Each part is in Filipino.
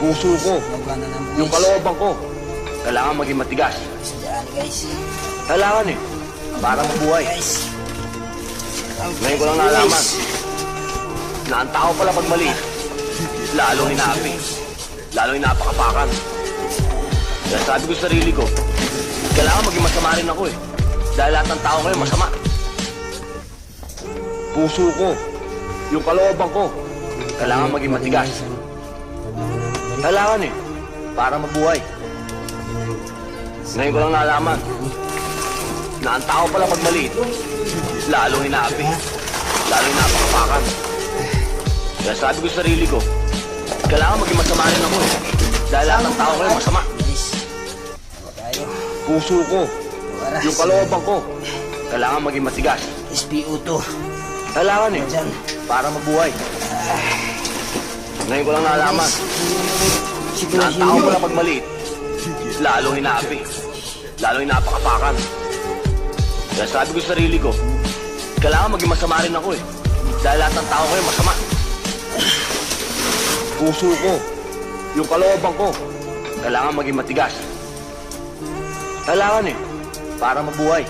Puso ko, Gumagana na mo, yung guys. kalooban ko, kailangan maging matigas. Sadaan, guys. Kailangan eh, para mabuhay. Guys. Ngayon ko lang nalaman na ang tao pala pag mali, lalong hinaapi, lalong hinapakapakan. Kaya sabi ko sa sarili ko, kailangan maging masama rin ako eh. Dahil lahat ng tao ngayon masama. Puso ko, yung kalooban ko, kailangan maging matigas. Kailangan eh, para mabuhay. Ngayon ko lang nalaman na ang tao pala pag maliit, lalong hinaapi, lalong hinapakapakan. Kaya sabi ko sa sarili ko, kailangan maging masama rin ako eh. Dahil lahat ng tao ngayon masama. Guys. Ako tayo. Puso ko, Oras. yung kalooban ko, kailangan maging matigas. SPO2. Kailangan eh, Diyan. para mabuhay. Ngayon ko lang nalaman na ang Sitwasyon tao nyo. pala pag maliit, lalong hinaapi, lalong hinapakapakan. Kaya sabi ko sa sarili ko, kailangan maging masama rin ako eh. Dahil lahat ng tao ngayon masama. Puso ko, yung kalooban ko, kailangan maging matigas. Kailangan eh, para mabuhay.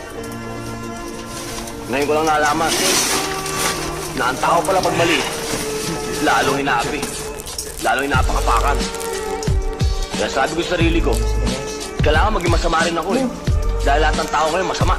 Ngayon ko lang nalaman na ang tao pala pag maliit, lalong hinaapi, lalong hinapakapakan. Kaya sabi ko sa sarili ko, kailangan maging masama rin ako eh. Dahil lahat ng tao ngayon masama.